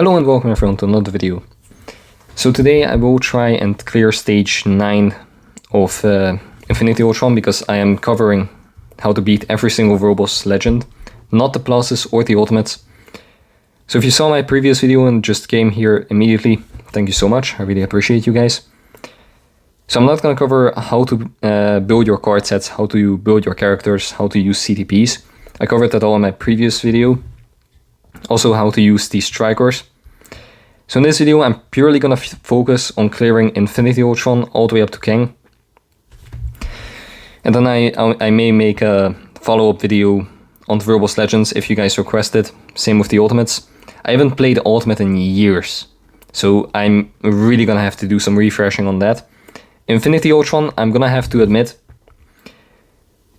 Hello and welcome everyone to another video. So today I will try and clear stage 9 of Infinity Ultron because I am covering how to beat every single Roblox legend, not the pluses or the ultimates. So if you saw my previous video and just came here immediately, thank you so much, I really appreciate you guys. So I'm not going to cover how to build your card sets, how to build your characters, how to use CTPs. I covered that all in my previous video. Also how to use these strikers. So in this video I'm purely gonna focus on clearing Infinity Ultron all the way up to King. And then I may make a follow-up video on the Roblox Legends if you guys request it. Same with the Ultimates. I haven't played Ultimate in years, so I'm really gonna have to do some refreshing on that. Infinity Ultron, I'm gonna have to admit,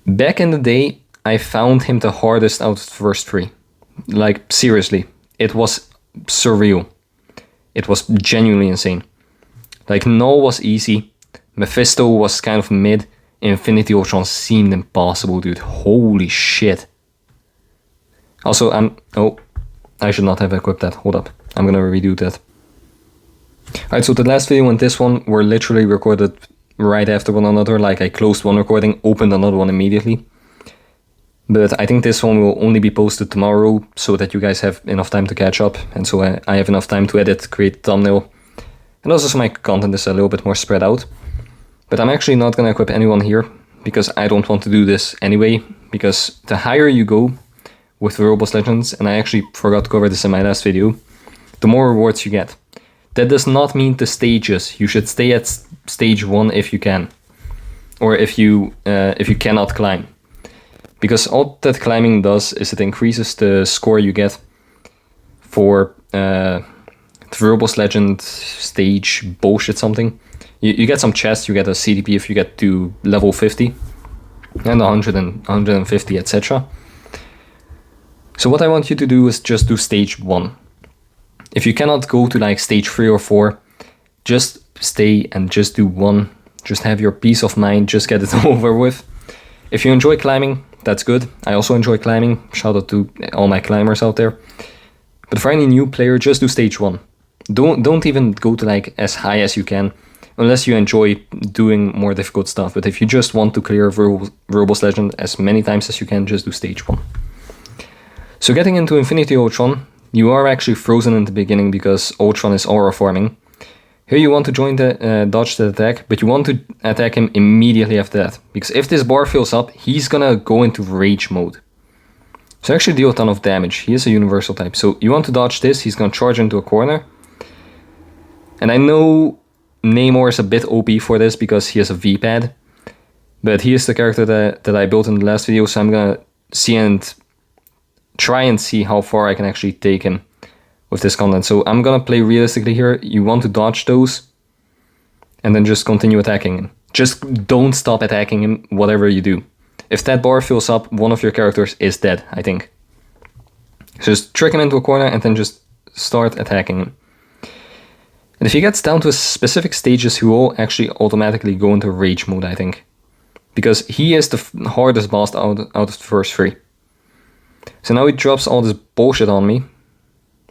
back in the day I found him the hardest out of the first three. Like, seriously, it was surreal. It was genuinely insane. Like, Null was easy, Mephisto was kind of mid, Infinity Ultron seemed impossible, dude. Holy shit. Also, oh, I should not have equipped that. Hold up, I'm gonna redo that. Alright, so the last video and this one were literally recorded right after one another. Like, I closed one recording, opened another one immediately. But I think this one will only be posted tomorrow so that you guys have enough time to catch up. And so I have enough time to edit, create the thumbnail. And also so my content is a little bit more spread out. But I'm actually not going to equip anyone here because I don't want to do this anyway. Because the higher you go with the Roblox Legends, and I actually forgot to cover this in my last video, the more rewards you get. That does not mean the stages. You should stay at stage 1 if you can. Or if you cannot climb. Because all that climbing does is it increases the score you get for the Roblox Legend stage bullshit something. You get some chests, you get a CDP if you get to level 50 and 100 and 150, etc. So what I want you to do is just do stage 1. If you cannot go to like stage 3 or 4, just stay and just do 1. Just have your peace of mind, just get it over with. If you enjoy climbing, that's good. I also enjoy climbing. Shout out to all my climbers out there. But for any new player, just do stage 1. Don't even go to like as high as you can, unless you enjoy doing more difficult stuff. But if you just want to clear Roblox Legend as many times as you can, just do stage 1. So getting into Infinity Ultron, you are actually frozen in the beginning because Ultron is aura farming. Here you want to join the dodge the attack, but you want to attack him immediately after that. Because if this bar fills up, he's gonna go into rage mode. So actually deal a ton of damage. He is a universal type. So you want to dodge this, he's gonna charge into a corner. And I know Namor is a bit OP for this because he has a V-pad. But he is the character that I built in the last video, so I'm gonna try and see how far I can actually take him with this content. So I'm gonna play realistically here. You want to dodge those and then just continue attacking him. Just don't stop attacking him, whatever you do. If that bar fills up, one of your characters is dead, I think. So just trick him into a corner and then just start attacking him. And if he gets down to specific stages, he will actually automatically go into rage mode, I think. Because he is the hardest boss out of the first 3. So now he drops all this bullshit on me.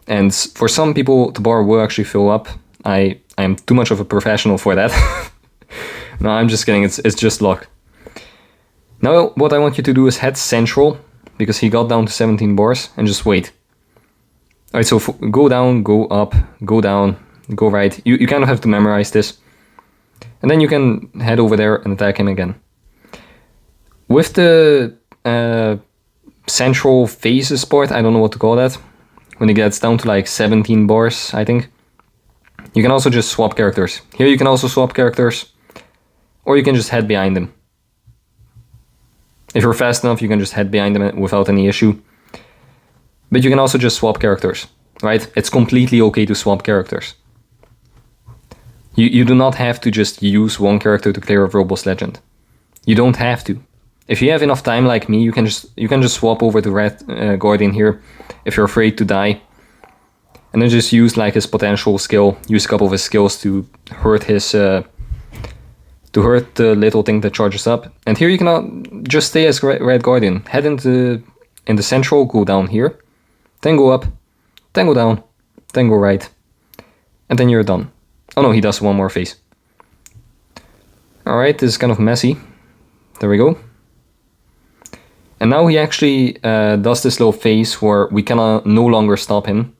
And for some people, the bar will actually fill up. I am too much of a professional for that. No, I'm just kidding. It's just luck. Now what I want you to do is head central, because he got down to 17 bars, and just wait. Alright, so go down, go up, go down, go right. You kind of have to memorize this. And then you can head over there and attack him again. With the central phases part, I don't know what to call that. When it gets down to like 17 bars, I think. You can also just swap characters. Here you can also swap characters. Or you can just head behind them. If you're fast enough, you can just head behind them without any issue. But you can also just swap characters, right? It's completely okay to swap characters. You do not have to just use one character to clear a Roblox Legend. You don't have to. If you have enough time like me, you can just swap over to Red Guardian here if you're afraid to die. And then just use like his potential skill, use a couple of his skills to hurt his the little thing that charges up. And here you can just stay as Red Guardian. Head into the central, go down here, then go up, then go down, then go right, and then you're done. Oh no, he does one more phase. Alright, this is kind of messy. There we go. And now he actually does this little phase where we can no longer stop him.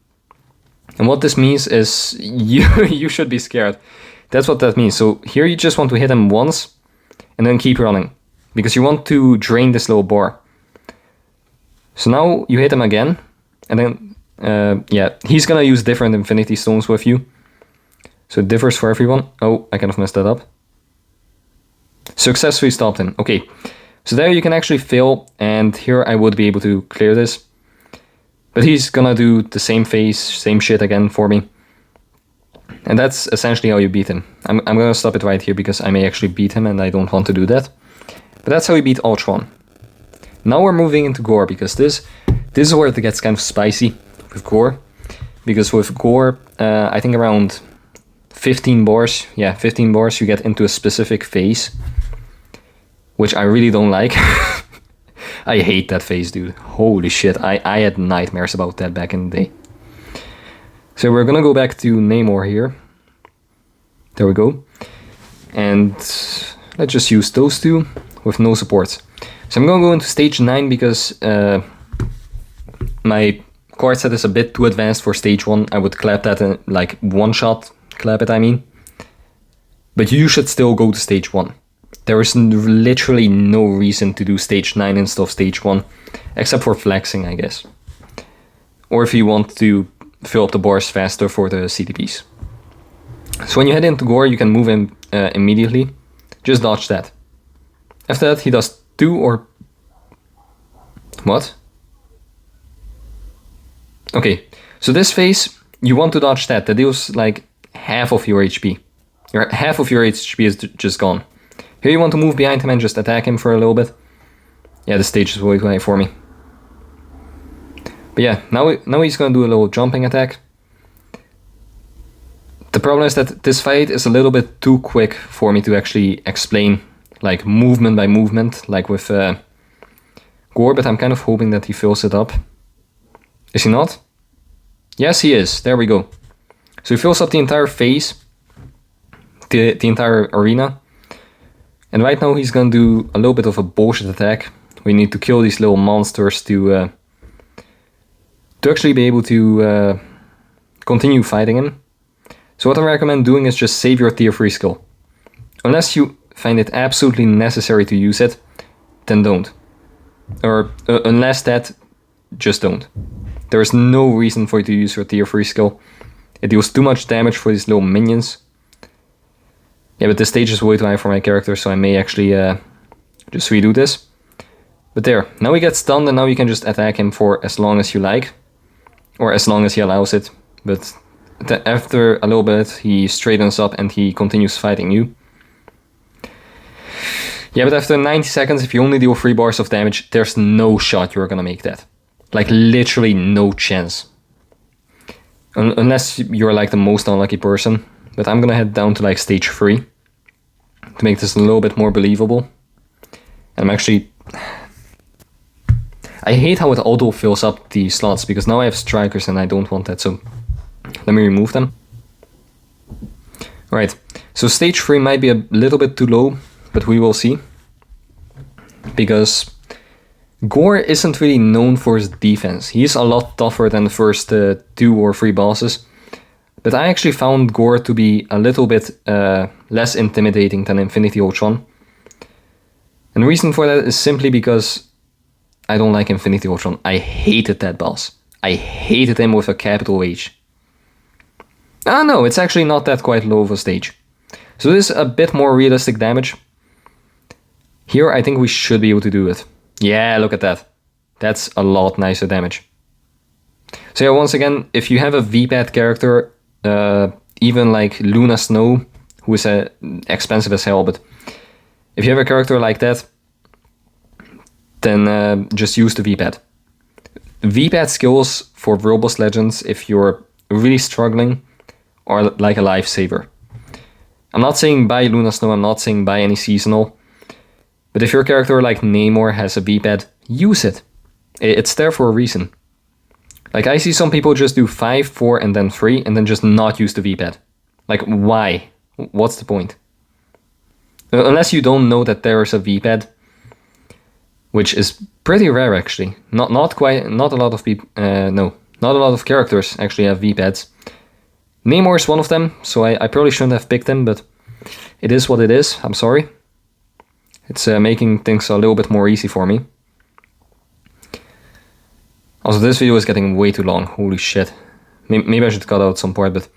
And what this means is you should be scared. That's what that means. So here you just want to hit him once and then keep running, because you want to drain this little bar. So now you hit him again, and then yeah, he's gonna use different infinity stones with you. So it differs for everyone. Oh, I kind of messed that up. Successfully stopped him. Okay, so there you can actually fail, and here I would be able to clear this. But he's gonna do the same phase, same shit again for me. And that's essentially how you beat him. I'm gonna stop it right here because I may actually beat him and I don't want to do that. But that's how you beat Ultron. Now we're moving into Gore, because this is where it gets kind of spicy with Gore. Because with Gore, I think around 15 bars, yeah, 15 bars, you get into a specific phase, which I really don't like. I hate that phase, dude. Holy shit, I had nightmares about that back in the day. So we're gonna go back to Namor here. There we go. And let's just use those two with no support. So I'm gonna go into stage 9 because my card set is a bit too advanced for stage 1. I would clap that in like one shot, clap it I mean. But you should still go to stage 1. There is literally no reason to do stage 9 instead of stage 1, except for flexing, I guess. Or if you want to fill up the bars faster for the CTPs. So when you head into Gore, you can move him immediately. Just dodge that. After that, he does 2 or... What? Okay, so this phase, you want to dodge that. That deals like half of your HP. Half of your HP is just gone. Here you want to move behind him and just attack him for a little bit. Yeah, the stage is way too high for me. But yeah, now he's gonna do a little jumping attack. The problem is that this fight is a little bit too quick for me to actually explain, like movement by movement, like with Gore, but I'm kind of hoping that he fills it up. Is he not? Yes, he is. There we go. So he fills up the entire phase, the entire arena. And right now he's gonna do a little bit of a bullshit attack. We need to kill these little monsters to actually be able to continue fighting him. So what I recommend doing is just save your tier 3 skill. Unless you find it absolutely necessary to use it, then don't. Or unless that, just don't. There is no reason for you to use your tier 3 skill. It deals too much damage for these little minions. Yeah, but the stage is way too high for my character, so I may actually just redo this. But there, now he gets stunned and now you can just attack him for as long as you like. Or as long as he allows it. But after a little bit, he straightens up and he continues fighting you. Yeah, but after 90 seconds, if you only deal 3 bars of damage, there's no shot you're gonna make that. Like, literally no chance. Unless you're like the most unlucky person. But I'm gonna head down to like stage 3 to make this a little bit more believable. And I'm actually... I hate how it auto fills up the slots, because now I have strikers and I don't want that, so let me remove them. Right, so stage 3 might be a little bit too low, but we will see. Because Gore isn't really known for his defense. He's a lot tougher than the first 2 or 3 bosses. But I actually found Gore to be a little bit less intimidating than Infinity Ultron. And the reason for that is simply because I don't like Infinity Ultron. I hated that boss. I hated him with a capital H. Ah no, it's actually not that quite low of a stage. So this is a bit more realistic damage. Here I think we should be able to do it. Yeah, look at that. That's a lot nicer damage. So yeah, once again, if you have a VPAT character, even like Luna Snow, who is expensive as hell, but if you have a character like that, then just use the VPAT. VPAT skills for Robust Legends, if you're really struggling, are like a lifesaver. I'm not saying buy Luna Snow, I'm not saying buy any seasonal, but if your character like Namor has a VPAT, use it. It's there for a reason. Like, I see some people just do 5, 4, and then 3, and then just not use the V-pad. Like, why? What's the point? Unless you don't know that there is a V-pad, which is pretty rare actually. Not a lot of people. No, not a lot of characters actually have V-pads. Namor is one of them, so I probably shouldn't have picked him, but it is what it is. I'm sorry. It's making things a little bit more easy for me. Also, this video is getting way too long. Holy shit. Maybe I should cut out some part, but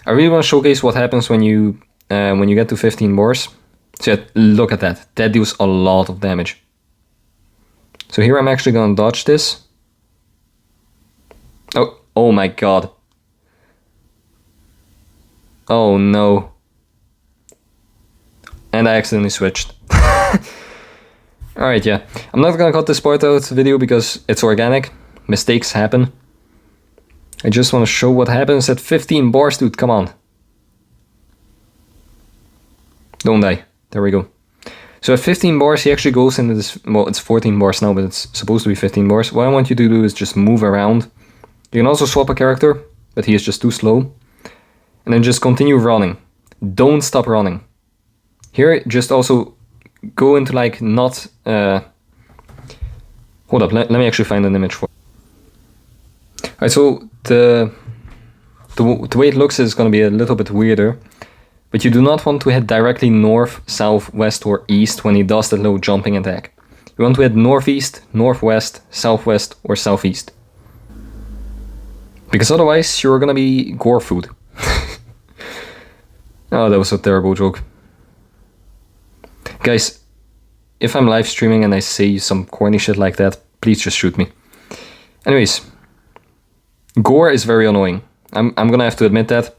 I really want to showcase what happens when you get to 15 bars. So yeah, look at that. That deals a lot of damage. So here I'm actually gonna dodge this. Oh my god. Oh no. And I accidentally switched. Alright, yeah. I'm not gonna cut this part out of the video because it's organic. Mistakes happen. I just want to show what happens at 15 bars, dude. Come on. Don't die. There we go. So at 15 bars, he actually goes into this... Well, it's 14 bars now, but it's supposed to be 15 bars. What I want you to do is just move around. You can also swap a character, but he is just too slow. And then just continue running. Don't stop running. Here, just also go into like not... Hold up, let me actually find an image for it. Alright, so the way it looks is going to be a little bit weirder. But you do not want to head directly north, south, west or east when he does the low jumping attack. You want to head northeast, northwest, southwest or southeast. Because otherwise you're gonna be gore food. Oh, that was a terrible joke. Guys, if I'm live streaming and I say some corny shit like that, please just shoot me. Anyways, Gore is very annoying. I'm gonna have to admit that.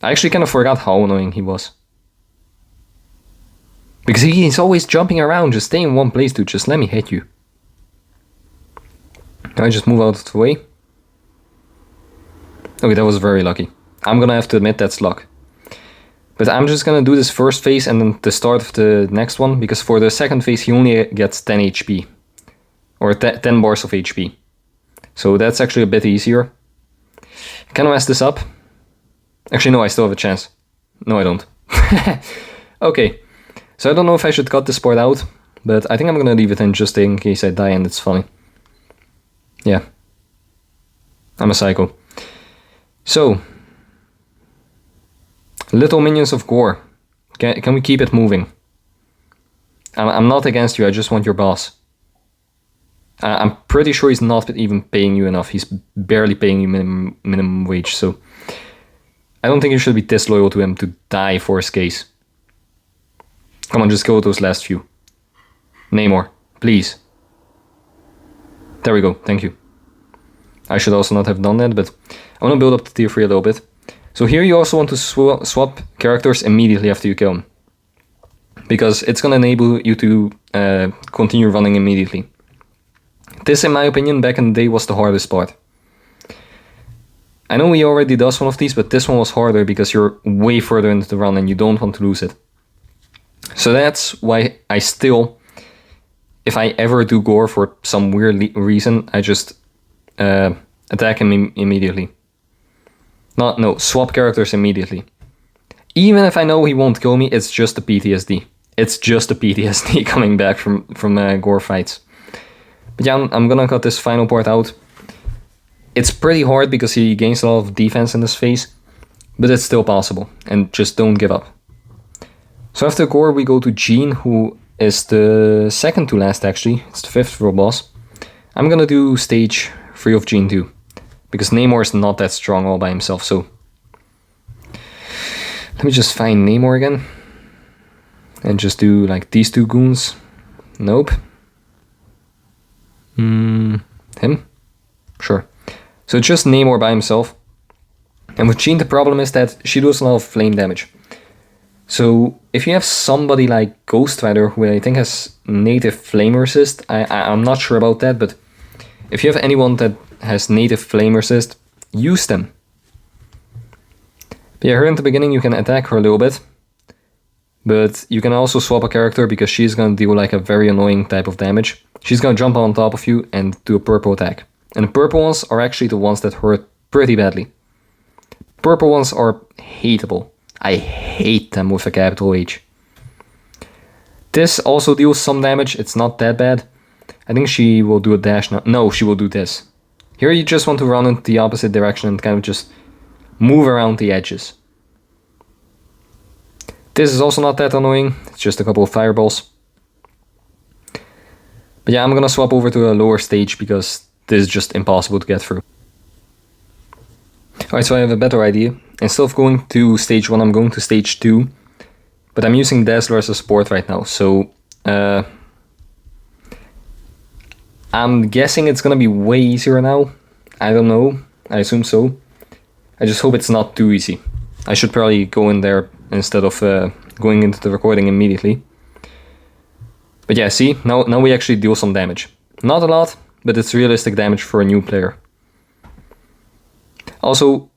I actually kind of forgot how annoying he was. Because he's always jumping around, just stay in one place, dude. Just let me hit you. Can I just move out of the way? Okay, that was very lucky. I'm gonna have to admit that's luck. But I'm just gonna do this first phase and then the start of the next one, because for the second phase he only gets 10 HP. Or 10 bars of HP. So that's actually a bit easier. Can I mess this up? Actually, no, I still have a chance. No, I don't. Okay. So I don't know if I should cut this part out, but I think I'm gonna leave it in just in case I die and it's funny. Yeah. I'm a psycho. So. Little minions of Gore. Can we keep it moving? I'm not against you, I just want your boss. I'm pretty sure he's not even paying you enough. He's barely paying you minimum wage, so... I don't think you should be disloyal to him to die for his case. Come on, just go with those last few. Namor, please. There we go, thank you. I should also not have done that, but I want to build up the tier 3 a little bit. So here you also want to swap characters immediately after you kill him. Because it's going to enable you to continue running immediately. This, in my opinion, back in the day was the hardest part. I know he already does one of these, but this one was harder because you're way further into the run and you don't want to lose it. So that's why I still, if I ever do Gore for some weird reason, I just attack him immediately. No, swap characters immediately. Even if I know he won't kill me, it's just a PTSD. It's just a PTSD coming back from Gore fights. But yeah, I'm gonna cut this final part out. It's pretty hard because he gains a lot of defense in this phase, but it's still possible, and just don't give up. So after Gore we go to Jean, who is the second to last actually, it's the 5th world boss. I'm gonna do stage 3 of Jean too, because Namor is not that strong all by himself, so... Let me just find Namor again, and just do like these two goons. Nope. Him? Sure. So it's just Namor by himself. And with Jean the problem is that she does a lot of flame damage. So if you have somebody like Ghost Rider, who I think has native flame resist, I'm not sure about that, but if you have anyone that has native flame resist, use them. But yeah, her in the beginning you can attack her a little bit. But you can also swap a character because she's gonna deal like a very annoying type of damage. She's gonna jump on top of you and do a purple attack. And the purple ones are actually the ones that hurt pretty badly. Purple ones are hateable. I hate them with a capital H. This also deals some damage, it's not that bad. I think she will do a dash now. No, she will do this. Here you just want to run in the opposite direction and kind of just move around the edges. This is also not that annoying, it's just a couple of fireballs. But yeah, I'm gonna swap over to a lower stage because this is just impossible to get through. Alright, so I have a better idea. Instead of going to stage 1, I'm going to stage 2. But I'm using Dazzler as a support right now, so I'm guessing it's gonna be way easier now. I don't know, I assume so. I just hope it's not too easy. I should probably go in there instead of going into the recording immediately. But yeah, see, now we actually deal some damage. Not a lot, but it's realistic damage for a new player. Also,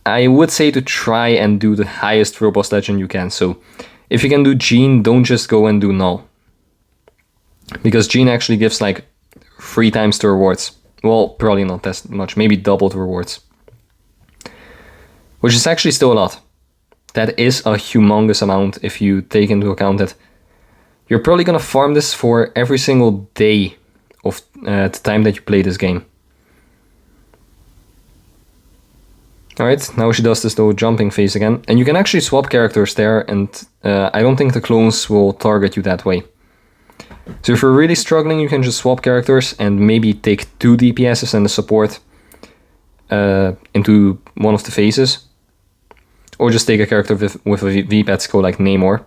I would say to try and do the highest robust legend you can. So if you can do Jean, don't just go and do Null. Because Jean actually gives like 3 times the rewards. Well, probably not that much, maybe double the rewards. Which is actually still a lot. That is a humongous amount if you take into account that you're probably gonna farm this for every single day of the time that you play this game. Alright, now she does this little jumping phase again. And you can actually swap characters there, and I don't think the clones will target you that way. So if you're really struggling, you can just swap characters and maybe take 2 DPSs and the support into one of the phases. Or just take a character with a VPAT skill like Namor.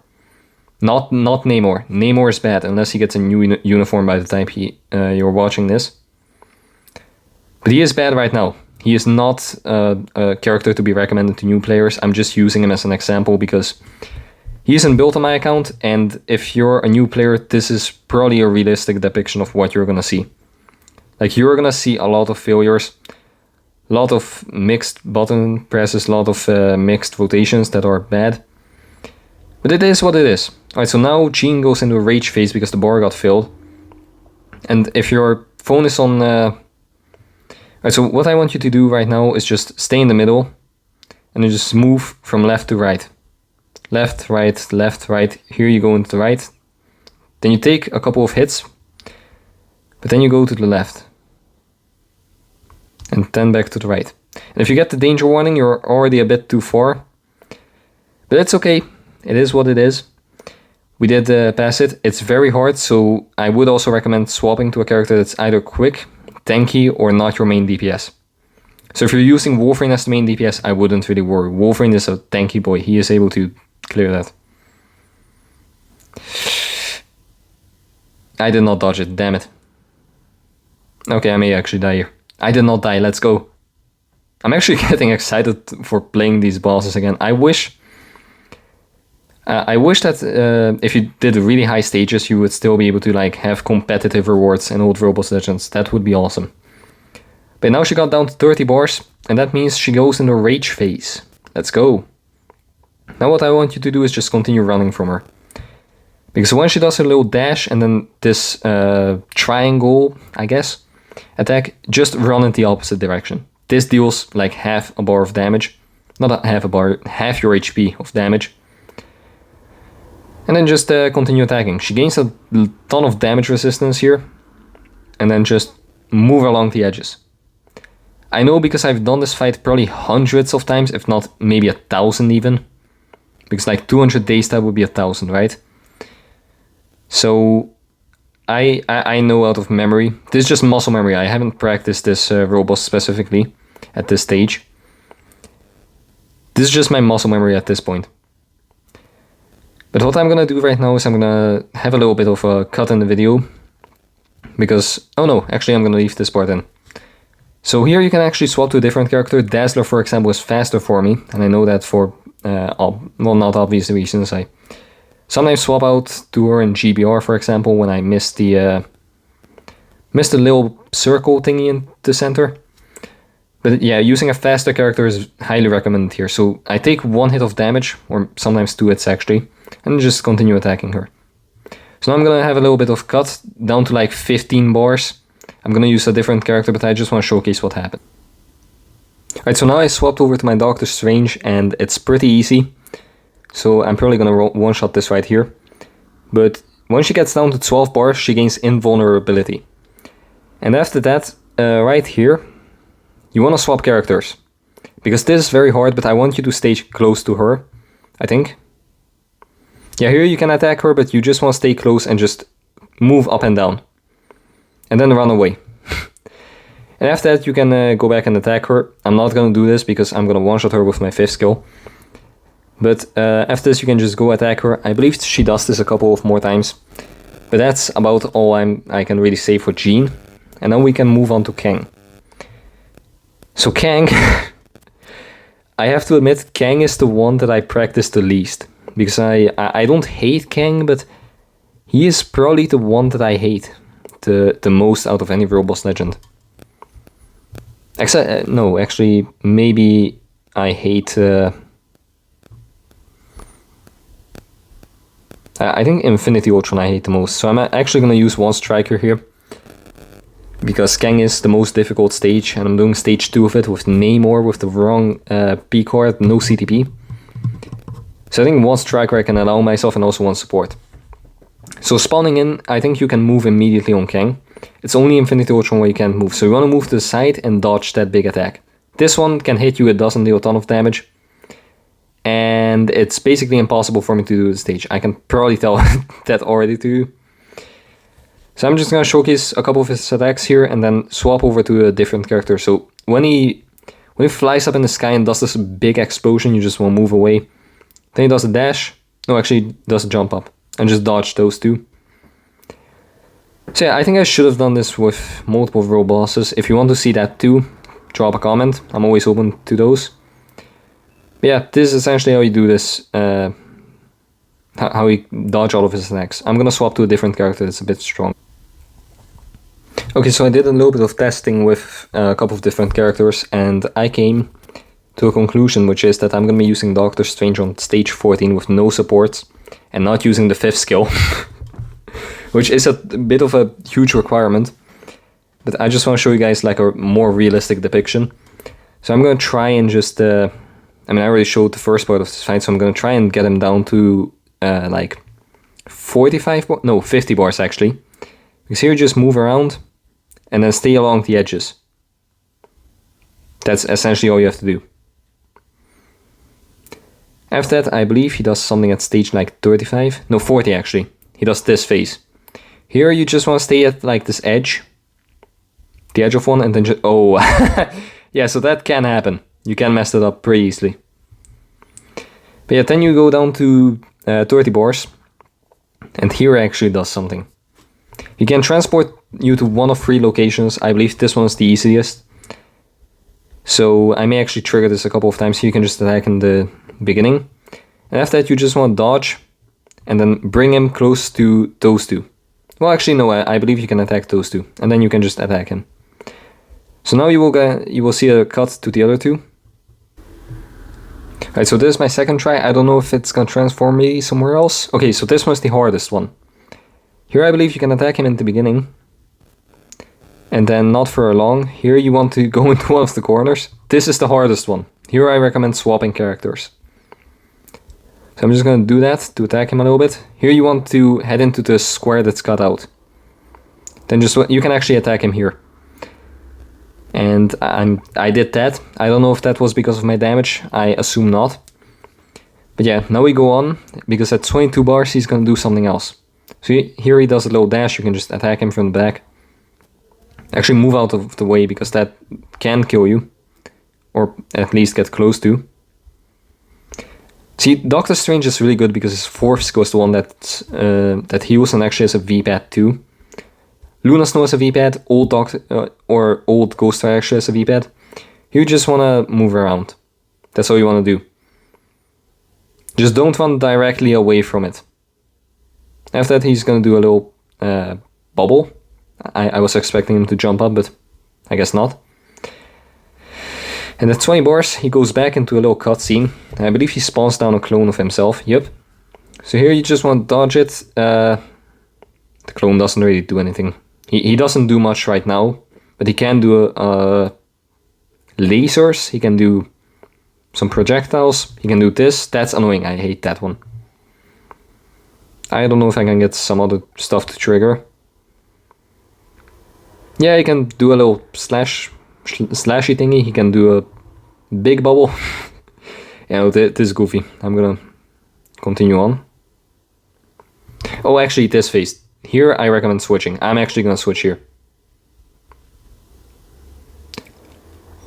Not Namor. Namor is bad unless he gets a new uniform by the time you're watching this. But he is bad right now. He is not a character to be recommended to new players. I'm just using him as an example because he isn't built on my account, and if you're a new player, this is probably a realistic depiction of what you're gonna see. Like, you're gonna see a lot of failures, a lot of mixed button presses, a lot of mixed rotations that are bad. But it is what it is. Alright, so now Jean goes into a rage phase because the bar got filled. And if your phone is on... Alright, so what I want you to do right now is just stay in the middle and then just move from left to right. Left, right. Here you go into the right. Then you take a couple of hits, but then you go to the left. And then back to the right. And if you get the danger warning, you're already a bit too far. But it's okay. It is what it is. We did pass it. It's very hard, so I would also recommend swapping to a character that's either quick, tanky, or not your main DPS. So if you're using Wolverine as the main DPS, I wouldn't really worry. Wolverine is a tanky boy. He is able to clear that. I did not dodge it, damn it. Okay, I may actually die here. I did not die, let's go. I'm actually getting excited for playing these bosses again. I wish that if you did really high stages, you would still be able to like have competitive rewards in Old Robot Legends. That would be awesome. But now she got down to 30 bars, and that means she goes into rage phase. Let's go. Now what I want you to do is just continue running from her. Because when she does her little dash and then this triangle, I guess, attack, just run in the opposite direction. This deals like half a bar of damage. Not a half a bar, half your HP of damage. And then just continue attacking. She gains a ton of damage resistance here. And then just move along the edges. I know because I've done this fight probably hundreds of times, if not maybe 1,000 even. Because like 200 days that would be 1,000, right? So I know out of memory. This is just muscle memory. I haven't practiced this robot specifically at this stage. This is just my muscle memory at this point. But what I'm gonna do right now is I'm gonna have a little bit of a cut in the video. Because, oh no, actually I'm gonna leave this part in. So here you can actually swap to a different character. Dazzler, for example, is faster for me. And I know that for, well, not obvious reasons. I sometimes swap out to her in GBR, for example, when I miss the little circle thingy in the center. But yeah, using a faster character is highly recommended here. So I take 1 hit of damage, or sometimes 2 hits actually, and just continue attacking her. So now I'm gonna have a little bit of cut, down to like 15 bars. I'm gonna use a different character, but I just want to showcase what happened. Alright, so now I swapped over to my Doctor Strange, and it's pretty easy. So I'm probably gonna one-shot this right here. But when she gets down to 12 bars, she gains invulnerability. And after that, right here, you want to swap characters. Because this is very hard, but I want you to stay close to her, I think. Yeah, here you can attack her, but you just want to stay close and just move up and down. And then run away. And after that, you can go back and attack her. I'm not going to do this because I'm going to one-shot her with my 5th skill. But after this, you can just go attack her. I believe she does this a couple of more times. But that's about all I can really say for Jean. And then we can move on to Kang. So Kang, I have to admit, Kang is the one that I practice the least. Because I don't hate Kang, but he is probably the one that I hate the most out of any World Boss Legend. Except, no, actually, maybe I hate... I think Infinity Ultron I hate the most. So I'm actually going to use one striker here. Because Kang is the most difficult stage, and I'm doing stage 2 of it with Namor with the wrong P card, no CTP. So I think one striker I can allow myself, and also one support. So spawning in, I think you can move immediately on Kang. It's only Infinity Ultron where you can't move, so you want to move to the side and dodge that big attack. This one can hit you, it doesn't deal a ton of damage. And it's basically impossible for me to do the stage. I can probably tell that already to you. So I'm just going to showcase a couple of his attacks here and then swap over to a different character. So when he flies up in the sky and does this big explosion, you just want to move away. Then he does a dash. No, actually he does a jump up. And just dodge those two. So yeah, I think I should have done this with multiple world bosses. If you want to see that too, drop a comment. I'm always open to those. But yeah, this is essentially how you do this. How you dodge all of his attacks. I'm gonna swap to a different character that's a bit strong. Okay, so I did a little bit of testing with a couple of different characters, and I came to a conclusion, which is that I'm gonna be using Doctor Strange on stage 14 with no supports, and not using the 5th skill. Which is a bit of a huge requirement, but I just want to show you guys like a more realistic depiction. So I'm gonna try and just, I already showed the first part of this fight, so I'm gonna try and get him down to like 50 bars actually. Because here you just move around and then stay along the edges. That's essentially all you have to do. After that, I believe he does something at stage like 35, no 40 actually. He does this phase. Here you just want to stay at like this edge, the edge of one, and then just, oh, yeah, so that can happen. You can mess it up pretty easily. But yeah, then you go down to 30 bars, and here actually does something. He can transport you to one of 3 locations. I believe this one is the easiest. So I may actually trigger this a couple of times. Here you can just attack in the beginning. And after that you just want to dodge, and then bring him close to those two. Well, actually, no, I believe you can attack those two, and then you can just attack him. So now you will see a cut to the other two. Alright, so this is my second try. I don't know if it's gonna transform me somewhere else. Okay, so this one's the hardest one. Here I believe you can attack him in the beginning, and then not for long. Here you want to go into one of the corners. This is the hardest one. Here I recommend swapping characters. So I'm just going to do that to attack him a little bit. Here you want to head into the square that's cut out. Then just you can actually attack him here. And I did that. I don't know if that was because of my damage. I assume not. But yeah, now we go on. Because at 22 bars he's going to do something else. So here he does a little dash. You can just attack him from the back. Actually move out of the way because that can kill you. Or at least get close to. See, Doctor Strange is really good because his 4th skill is the one that heals and actually has a V-pad too. Luna Snow has a V-pad, old Ghost Rider actually has a V-pad. You just want to move around. That's all you want to do. Just don't run directly away from it. After that he's going to do a little bubble. I was expecting him to jump up, but I guess not. And at 20 bars, he goes back into a little cutscene. I believe he spawns down a clone of himself. Yep. So here you just want to dodge it. The clone doesn't really do anything. He doesn't do much right now, but he can do lasers, he can do some projectiles, he can do this. That's annoying, I hate that one. I don't know if I can get some other stuff to trigger. Yeah, he can do a little slashy thingy, he can do a big bubble. Yeah, this is goofy. I'm gonna continue on. Oh, actually, this phase. Here, I recommend switching. I'm actually gonna switch here.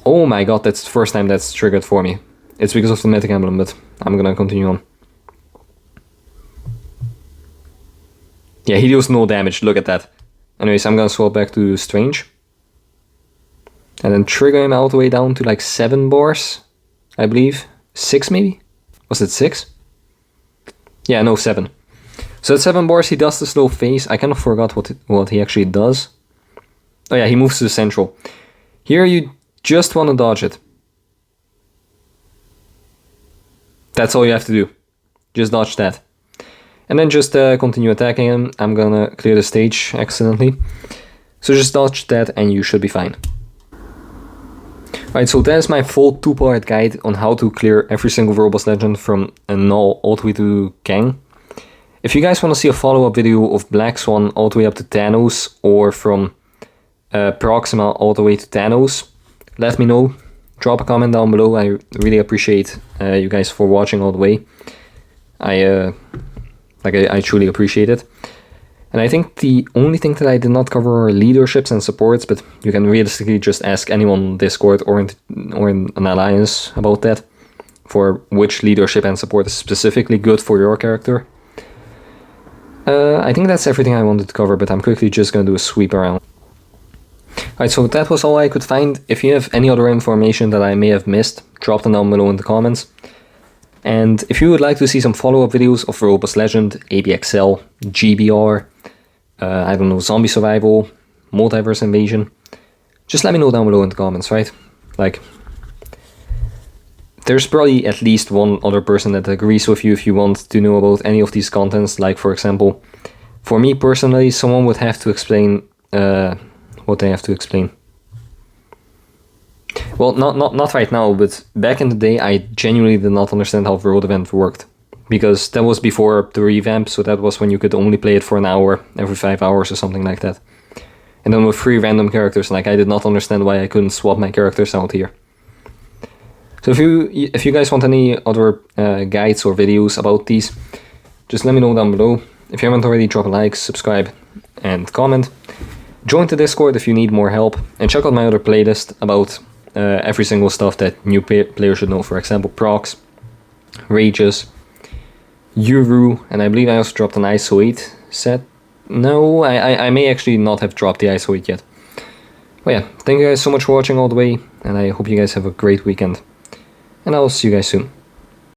Oh my god, that's the first time that's triggered for me. It's because of the mythic emblem, but I'm gonna continue on. Yeah, he deals no damage, look at that. Anyways, I'm gonna swap back to Strange. And then trigger him all the way down to like 7 bars, I believe. 6 maybe? Was it 6? Yeah, no, 7. So at 7 bars he does the slow phase. I kind of forgot what he actually does. Oh yeah, he moves to the central. Here you just want to dodge it. That's all you have to do. Just dodge that. And then just continue attacking him. I'm gonna clear the stage accidentally. So just dodge that and you should be fine. Alright, so that is my full 2-part guide on how to clear every single Verbal Legend from a null all the way to Gang. If you guys want to see a follow-up video of Black Swan all the way up to Thanos, or from Proxima all the way to Thanos, let me know. Drop a comment down below. I really appreciate you guys for watching all the way. I truly appreciate it. And I think the only thing that I did not cover are leaderships and supports, but you can realistically just ask anyone on Discord or in an alliance about that, for which leadership and support is specifically good for your character. I think that's everything I wanted to cover, but I'm quickly just going to do a sweep around. Alright, so that was all I could find. If you have any other information that I may have missed, drop them down below in the comments. And if you would like to see some follow-up videos of Robust Legend, ABXL, GBR, I don't know, Zombie Survival, Multiverse Invasion, just let me know down below in the comments, right? Like, there's probably at least one other person that agrees with you if you want to know about any of these contents. Like, for example, for me personally, someone would have to explain what they have to explain. Well, not right now, but back in the day, I genuinely did not understand how World Event worked. Because that was before the revamp, so that was when you could only play it for an hour, every 5 hours or something like that. And then with 3 random characters, like, I did not understand why I couldn't swap my characters out here. So if you guys want any other guides or videos about these, just let me know down below. If you haven't already, drop a like, subscribe, and comment. Join the Discord if you need more help, and check out my other playlist about every single stuff that new players should know. For example, Prox, Rages, Yuru, and I believe I also dropped an ISO 8 set. No, I may actually not have dropped the ISO 8 yet. But yeah, thank you guys so much for watching all the way, and I hope you guys have a great weekend. And I'll see you guys soon.